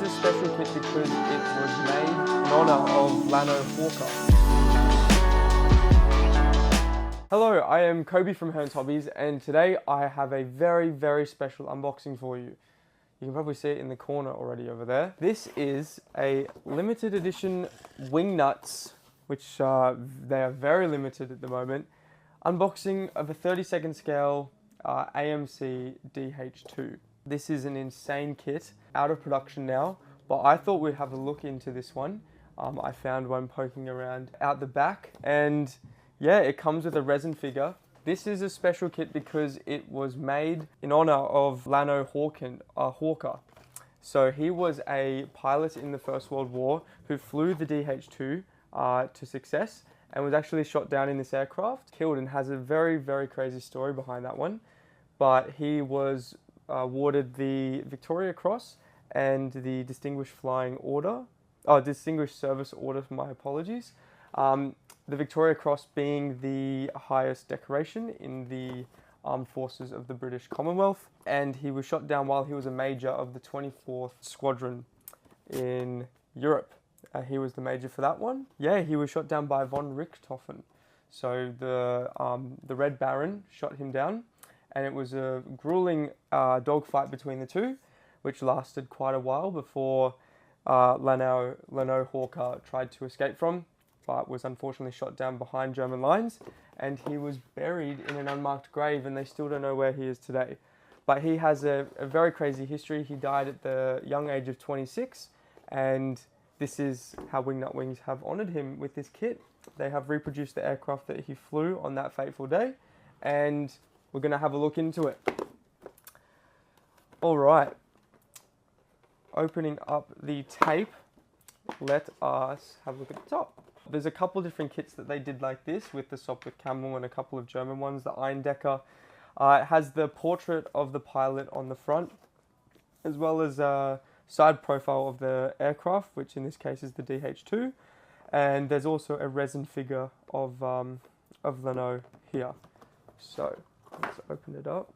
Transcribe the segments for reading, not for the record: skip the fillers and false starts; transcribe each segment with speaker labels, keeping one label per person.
Speaker 1: a special kit because it was made in honor of Lanoe Hawker. Hello, I am Kobey from Hearns Hobbies, and today I have a very special unboxing for you. You can probably see it in the corner already over there. This is a limited edition Wingnuts, which they are very limited at the moment. Unboxing of a 30-second scale AMC DH.2. This is an insane kit, out of production now, but I thought we'd have a look into this one. I found one poking around out the back, and yeah, it comes with a resin figure. This is a special kit because it was made in honor of Lanoe Hawker. So he was a pilot in the First World War who flew the DH.2 to success and was actually shot down in this aircraft, killed, and has a very crazy story behind that one. But he was awarded the Victoria Cross and the Distinguished Service Order, my apologies. The Victoria Cross being the highest decoration in the Armed Forces of the British Commonwealth, and he was shot down while he was a major of the 24th Squadron in Europe. He was the major for that one. Yeah, he was shot down by von Richthofen. So the Red Baron shot him down, and it was a grueling dogfight between the two, which lasted quite a while before Lanoe Hawker tried to escape from, but was unfortunately shot down behind German lines, and he was buried in an unmarked grave, and they still don't know where he is today. But he has a very crazy history. He died at the young age of 26, and this is how Wingnut Wings have honoured him with this kit. They have reproduced the aircraft that he flew on that fateful day, and we're going to have a look into it. All right, opening up the tape, let us have a look at the top. There's a couple different kits that they did like this, with the Sopwith Camel and a couple of German ones, the Eindecker. It has the portrait of the pilot on the front, as well as a side profile of the aircraft, which in this case is the DH.2. And there's also a resin figure of Lanoe here. So let's open it up.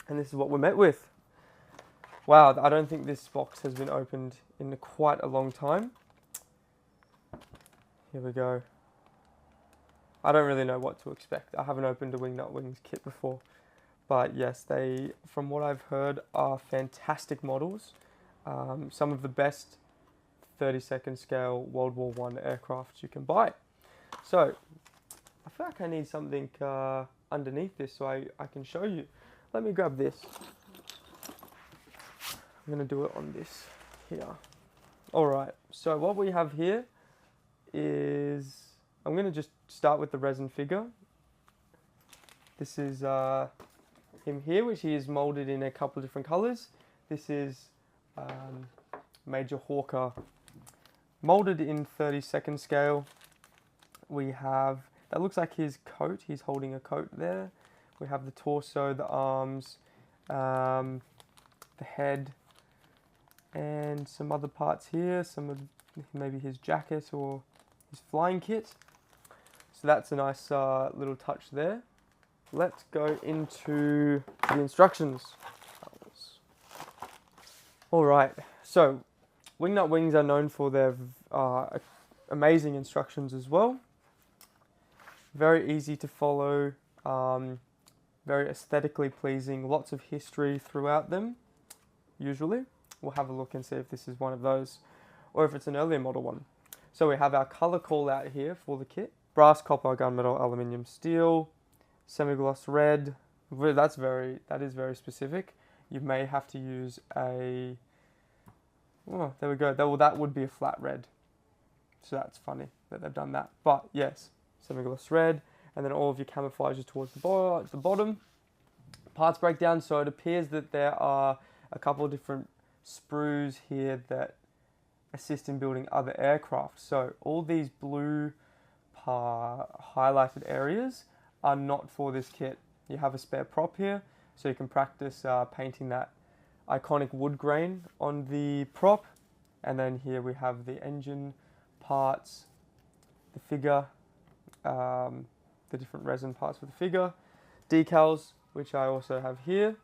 Speaker 1: And this is what we're met with. Wow, I don't think this box has been opened in quite a long time. Here we go. I don't really know what to expect. I haven't opened a Wingnut Wings kit before. But yes, they, from what I've heard, are fantastic models. Some of the best 30-second scale World War I aircraft you can buy. So, I feel like I need something underneath this so I can show you. Let me grab this. I'm going to do it on this here. Alright, so what we have here is, I'm going to just start with the resin figure. This is him here, which he is molded in a couple of different colors. This is Major Hawker, molded in 30-second scale. We have, that looks like his coat. He's holding a coat there. We have the torso, the arms, the head, and some other parts here. Some of maybe his jacket or his flying kit. So that's a nice little touch there. Let's go into the instructions. Alright, so Wingnut Wings are known for their amazing instructions as well. Very easy to follow, very aesthetically pleasing, lots of history throughout them, usually. We'll have a look and see if this is one of those, or if it's an earlier model one. So we have our colour call out here for the kit. Brass, copper, gunmetal, aluminium, steel, semi-gloss red. That is very specific. You may have to use a, oh, there we go. That would be a flat red. So that's funny that they've done that. But yes, semi-gloss red, and then all of your camouflages towards the bottom. Parts breakdown. So it appears that there are a couple of different sprues here that assist in building other aircraft. So all these blue highlighted areas are not for this kit. You have a spare prop here, so you can practice painting that iconic wood grain on the prop. And then here we have the engine parts, the figure, the different resin parts for the figure, decals, which I also have here,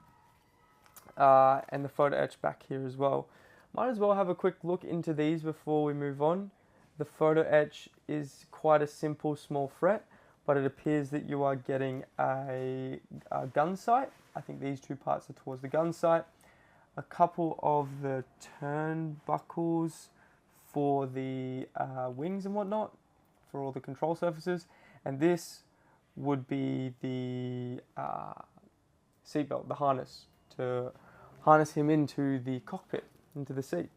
Speaker 1: and the photo etch back here as well. Might as well have a quick look into these before we move on. The photo etch is quite a simple small fret, but it appears that you are getting a gun sight. I think these two parts are towards the gun sight. A couple of the turnbuckles for the wings and whatnot, for all the control surfaces, and this would be the seatbelt, the harness, to harness him into the cockpit, into the seat.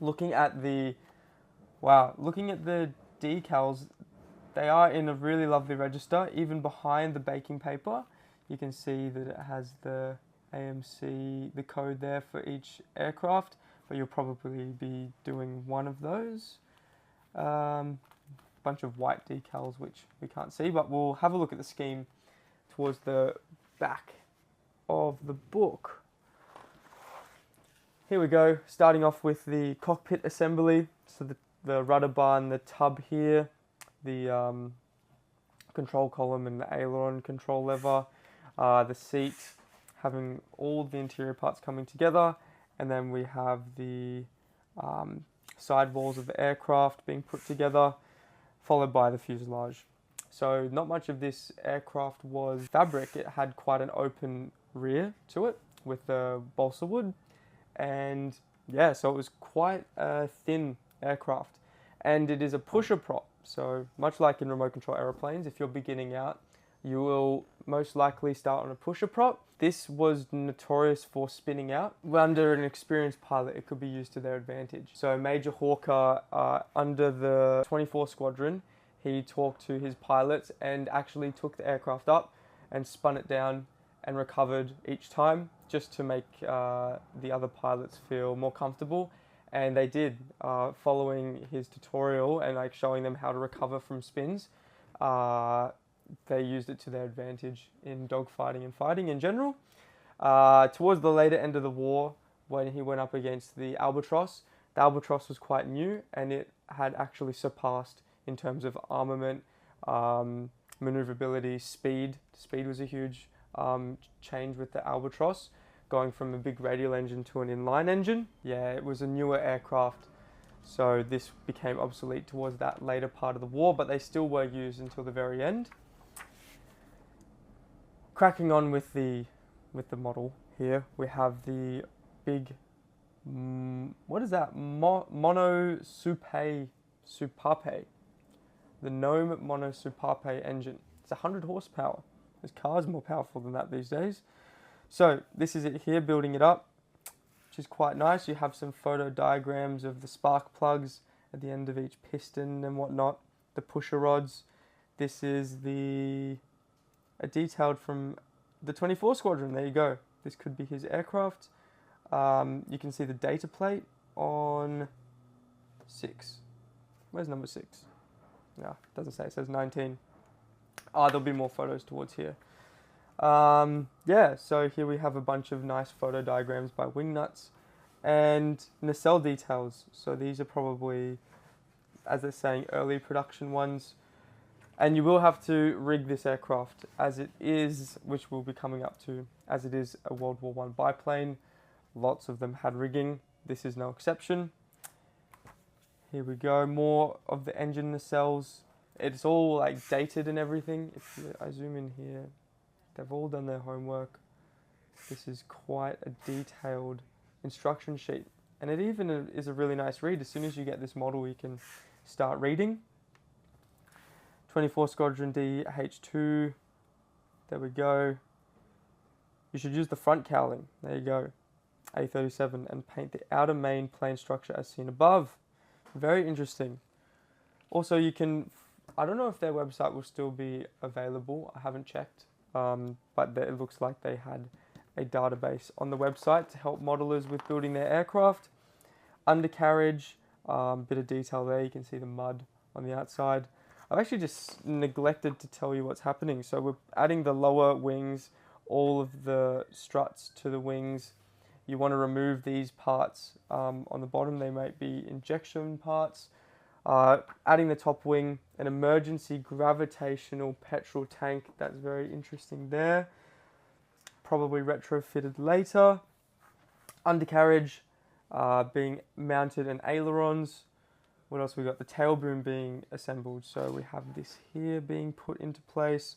Speaker 1: Looking at the decals, they are in a really lovely register. Even behind the baking paper, you can see that it has the AMC, the code there for each aircraft, but you'll probably be doing one of those. Bunch of white decals which we can't see, but we'll have a look at the scheme towards the back of the book. Here we go, starting off with the cockpit assembly. So the rudder bar and the tub here, the control column and the aileron control lever, the seat having all the interior parts coming together, and then we have the sidewalls of the aircraft being put together, followed by the fuselage. So not much of this aircraft was fabric. It had quite an open rear to it with the balsa wood, and yeah, so it was quite a thin aircraft, and it is a pusher prop. So much like in remote control aeroplanes, if you're beginning out, you will most likely start on a pusher prop. This was notorious for spinning out. Under an experienced pilot, it could be used to their advantage. So Major Hawker, under the 24 Squadron, he talked to his pilots and actually took the aircraft up and spun it down and recovered each time, just to make the other pilots feel more comfortable. And they did, following his tutorial and like showing them how to recover from spins. They used it to their advantage in dogfighting and fighting in general. Towards the later end of the war, when he went up against the Albatross was quite new, and it had actually surpassed in terms of armament, maneuverability, speed. Speed was a huge change with the Albatross, going from a big radial engine to an inline engine. Yeah, it was a newer aircraft, so this became obsolete towards that later part of the war, but they still were used until the very end. Cracking on with the model here, we have the big, what is that? Mono Supape, the Gnome Mono Supape engine. It's 100 horsepower. There's cars more powerful than that these days. So this is it here, building it up, which is quite nice. You have some photo diagrams of the spark plugs at the end of each piston and whatnot, the pusher rods. This is detailed from the 24 Squadron. There you go. This could be his aircraft. You can see the data plate on 6. Where's number 6? No, it doesn't say. It says 19. There'll be more photos towards here. Yeah, so here we have a bunch of nice photo diagrams by Wingnuts and nacelle details. So these are probably, as they're saying, early production ones. And you will have to rig this aircraft as it is, which we'll be coming up to, as it is a World War I biplane. Lots of them had rigging. This is no exception. Here we go, more of the engine nacelles. It's all like dated and everything. If I zoom in here, they've all done their homework. This is quite a detailed instruction sheet. And it even is a really nice read. As soon as you get this model, you can start reading. 24 Squadron DH.2, there we go. You should use the front cowling, there you go, A37, and paint the outer main plane structure as seen above. Very interesting. Also, you can, I don't know if their website will still be available, I haven't checked, but it looks like they had a database on the website to help modelers with building their aircraft. Undercarriage, bit of detail there, you can see the mud on the outside. I've actually just neglected to tell you what's happening. So we're adding the lower wings, all of the struts to the wings. You want to remove these parts on the bottom. They might be injection parts. Adding the top wing, an emergency gravitational petrol tank. That's very interesting there. probably retrofitted later. Undercarriage being mounted and ailerons. What else we got? The tail boom being assembled. So we have this here being put into place.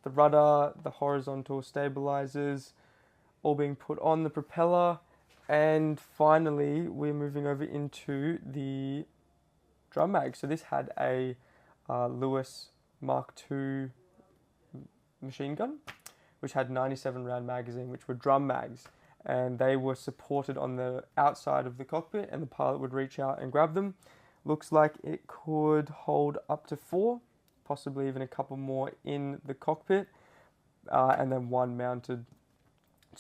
Speaker 1: The rudder, the horizontal stabilizers, all being put on the propeller. And finally, we're moving over into the drum mag. So this had a Lewis Mark II machine gun, which had 97 round magazine, which were drum mags. And they were supported on the outside of the cockpit, and the pilot would reach out and grab them. Looks like it could hold up to 4, possibly even a couple more in the cockpit, and then one mounted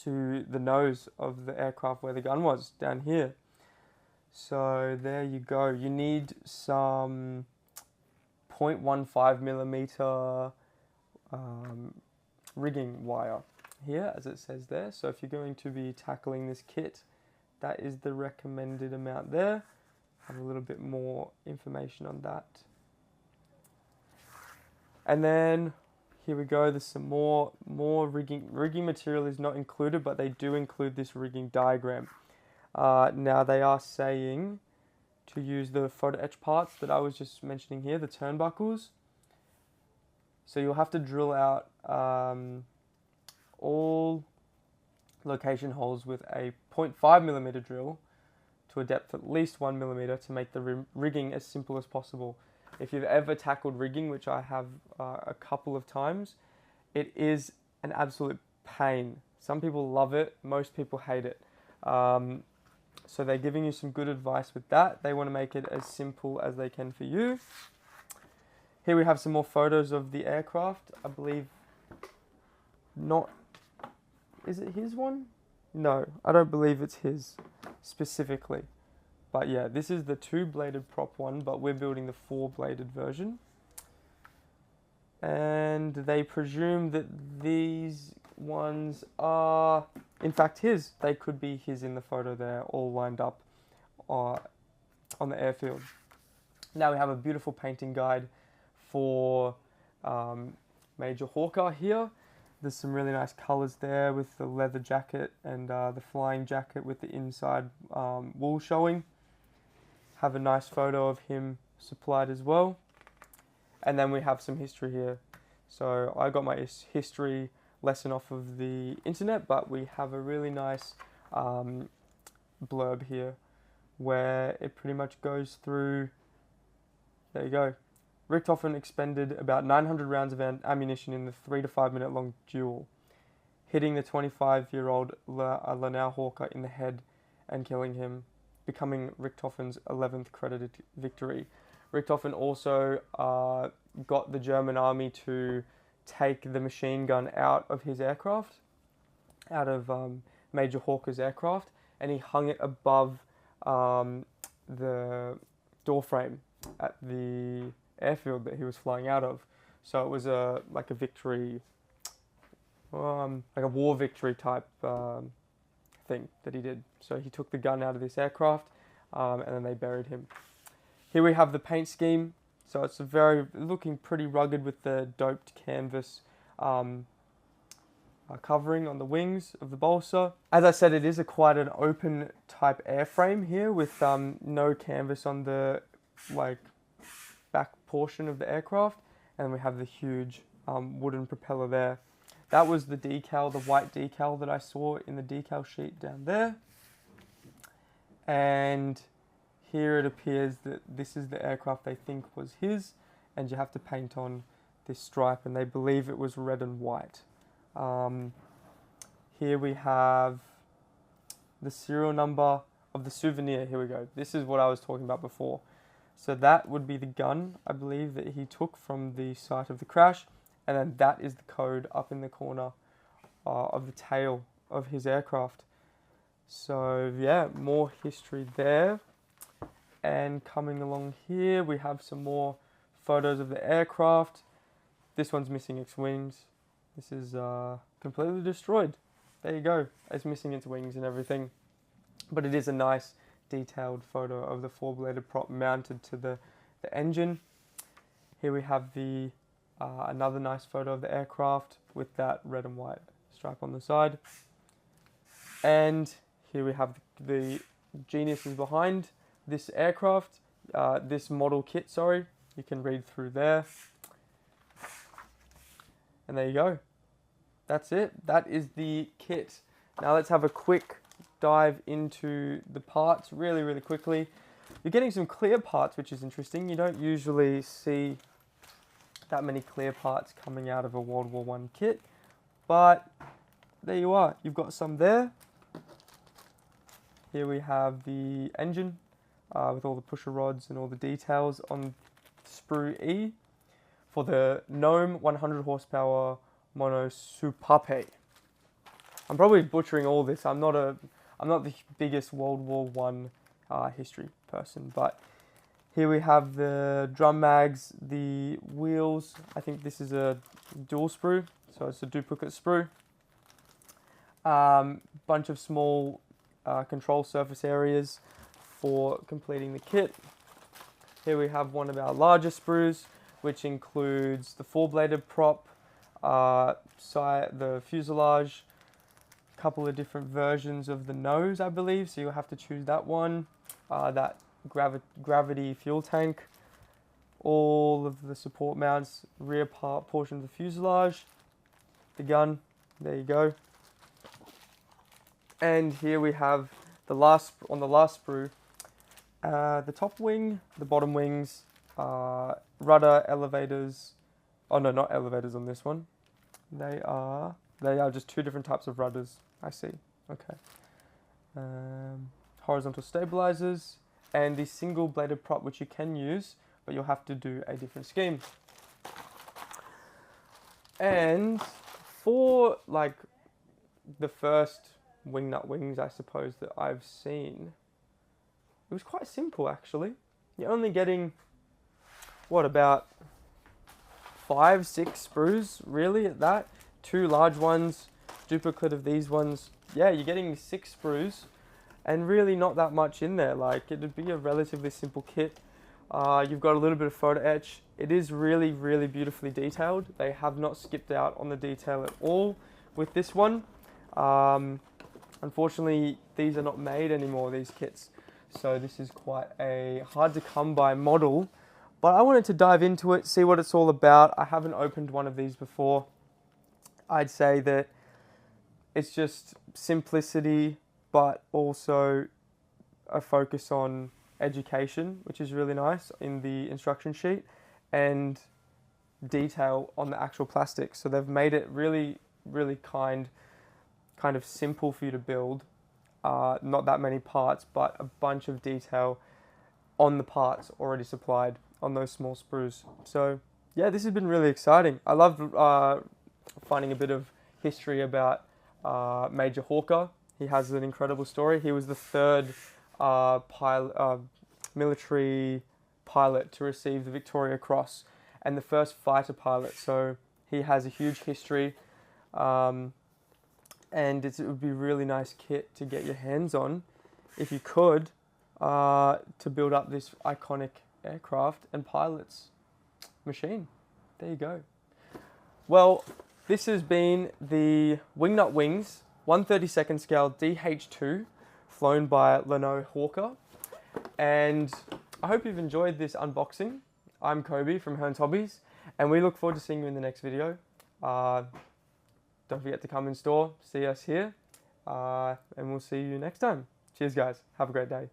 Speaker 1: to the nose of the aircraft where the gun was, down here. So there you go. You need some 0.15 millimeter rigging wire here, as it says there. So if you're going to be tackling this kit, that is the recommended amount there. Have a little bit more information on that. And then here we go. There's some more rigging. Rigging material is not included, but they do include this rigging diagram. Now they are saying to use the photo etch parts that I was just mentioning here, the turnbuckles. So you'll have to drill out all location holes with a 0.5 millimeter drill to a depth at least 1 millimeter to make the rigging as simple as possible. If you've ever tackled rigging, which I have a couple of times, it is an absolute pain. Some people love it, most people hate it. So they're giving you some good advice with that. They want to make it as simple as they can for you. Here we have some more photos of the aircraft. I believe not. Is it his one? No, I don't believe it's his specifically. But yeah, this is the 2-bladed prop one, but we're building the 4-bladed version. And they presume that these ones are, in fact, his. They could be his in the photo there, all lined up on the airfield. Now we have a beautiful painting guide for Major Hawker here. There's some really nice colors there with the leather jacket and the flying jacket with the inside wool showing. Have a nice photo of him supplied as well. And then we have some history here. So I got my history lesson off of the internet, but we have a really nice blurb here where it pretty much goes through. There you go. Richthofen expended about 900 rounds of ammunition in the 3 to 5 minute long duel, hitting the 25-year-old Lanoe Hawker in the head and killing him, becoming Richthofen's 11th credited victory. Richthofen also got the German army to take the machine gun out of his aircraft, out of Major Hawker's aircraft, and he hung it above the doorframe at the airfield that he was flying out of. So it was like a victory, like a war victory type thing that he did. So he took the gun out of this aircraft and then they buried him. Here we have the paint scheme. So it's looking pretty rugged with the doped canvas covering on the wings of the balsa. As I said, it is quite an open type airframe here with no canvas on the back portion of the aircraft, and we have the huge wooden propeller there. That was the decal, the white decal that I saw in the decal sheet down there. And here it appears that this is the aircraft they think was his, and you have to paint on this stripe, and they believe it was red and white. Here we have the serial number of the souvenir. Here we go. This is what I was talking about before. So that would be the gun, I believe, that he took from the site of the crash. And then that is the code up in the corner of the tail of his aircraft. So yeah, more history there. And coming along here, we have some more photos of the aircraft. This one's missing its wings. This is completely destroyed. There you go. It's missing its wings and everything. But it is a nice detailed photo of the 4-bladed prop mounted to the engine. Here we have the another nice photo of the aircraft with that red and white stripe on the side. And here we have the geniuses behind this aircraft, this model kit, sorry. You can read through there. And there you go. That's it. That is the kit. Now let's have a quick dive into the parts really, really quickly. You're getting some clear parts, which is interesting. You don't usually see that many clear parts coming out of a World War I kit, but there you are. You've got some there. Here we have the engine with all the pusher rods and all the details on sprue E for the Gnome 100 horsepower mono soupape. I'm probably butchering all this. I'm not the biggest World War I history person, but here we have the drum mags, the wheels. I think this is a dual sprue, so it's a duplicate sprue. Bunch of small control surface areas for completing the kit. Here we have one of our larger sprues, which includes the four-bladed prop, the fuselage, a couple of different versions of the nose, I believe, so you'll have to choose that one, that gravity fuel tank, all of the support mounts, rear part portion of the fuselage, the gun, there you go. And here we have the last sprue, the top wing, the bottom wings, rudder, elevators. Oh no, not elevators on this one. They are just two different types of rudders. I see. Okay. Horizontal stabilizers and the single bladed prop, which you can use, but you'll have to do a different scheme. And for like the first Wingnut Wings, I suppose, that I've seen, it was quite simple actually. You're only getting, what, about 5-6 sprues really at that. 2 large ones, duplicate of these ones. Yeah, you're getting 6 sprues and really not that much in there. Like, it'd be a relatively simple kit. You've got a little bit of photo etch. It is really, really beautifully detailed. They have not skipped out on the detail at all with this one. Unfortunately, these are not made anymore, these kits. So this is quite a hard to come by model, but I wanted to dive into it, see what it's all about. I haven't opened one of these before. I'd say that it's just simplicity, but also a focus on education, which is really nice in the instruction sheet, and detail on the actual plastic. So they've made it really, really kind of simple for you to build. Not that many parts, but a bunch of detail on the parts already supplied on those small sprues. So yeah, this has been really exciting. I love finding a bit of history about Major Hawker. He has an incredible story. He was the third military pilot to receive the Victoria Cross and the first fighter pilot. So he has a huge history. And it would be a really nice kit to get your hands on, if you could, to build up this iconic aircraft and pilot's machine. There you go. Well, this has been the Wingnut Wings 1/32 scale DH.2 flown by Lanoe Hawker. And I hope you've enjoyed this unboxing. I'm Kobey from Hearns Hobbies, and we look forward to seeing you in the next video. Don't forget to come in store, see us here, and we'll see you next time. Cheers guys, have a great day.